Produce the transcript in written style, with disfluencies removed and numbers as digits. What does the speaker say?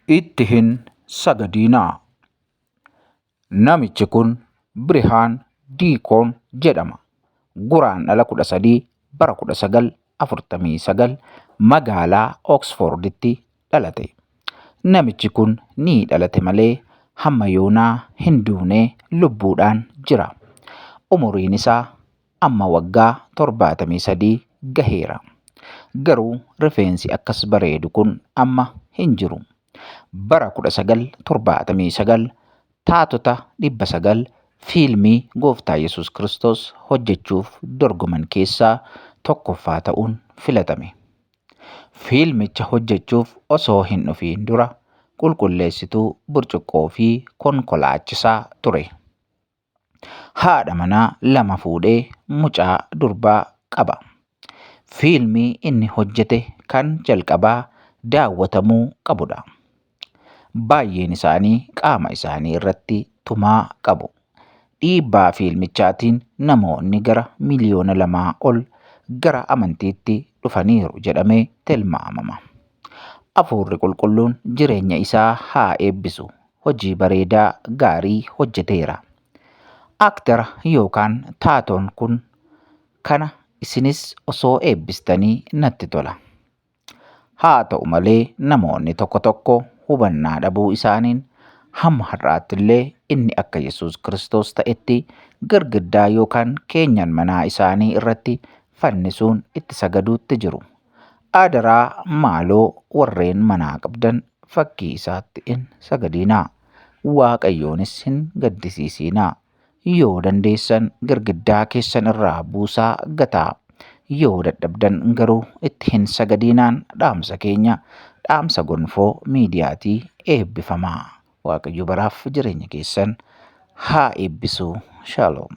itti hin sagadinaa. Namichi kun Birihaan Diikoon jedhama. Guraandhala 13 bara 1949 magaalaa Oksforditti dhalate. Namichi kun ni dhalate malee hamma yoonaa hin duune lubbuudhaan jira. Umuriin isaa amma waggaa 73 gaheera. Garuu rifeensi akkas bareedu kun amma hin jiru. Bara 1979 taatota 900 fiilmii Gooftaa Yesuus Kiristoos hojjechuuf dorgoman keessaa tokkoffaa ta'uun filatame. Fiilmicha hojjechuuf osoo hin dhufiin dura qulqulleessituu burcuqqoo fi konkolaachisaa ture. Haadha manaa 2 fuudhee mucaa durbaa qaba. Fiilmii inni hojjete kan jalqabaa daawwatamuu qabudha. Baay'een isaanii qaama isaanii irratti tumaa qabu. Dhiibbaa fiilmichaatiin namoonni gara miliyoona 2 ol gara amantiitti dhufaniiru jedhamee tilmaamama. Hafuurri Qulqulluun jireenya isaa haa eebbisu. Hojii bareedaa gaarii hojjeteera. Aktara yookaan taatoon kun kana isinis osoo eebbistanii natti tola. Haa ta'u malee namoonni tokko tokko hubannaa dhabuu isaaniin hamma har'aatti illee inni akka Yesuus Kiristoos ta'etti girgiddaa yookaan keenyan manaa isaanii irratti fannisuun itti sagaduutti jiru. Adaraa maaloo warreen manaa qabdan fakkii isaatti hin sagadinaa. Waaqayyoonis hin gaddisiisinaa. Yoo dandeessan girgiddaa keessan irraa buusaa gataa. Yoo dadhabdan garuu itti hin sagadinaan dhaamsa keenya dhaamsa gonfoo miidiyaatii eebbifamaa. Waaqayyo baraaf jireenya keessan haa eebbisu. Shalom.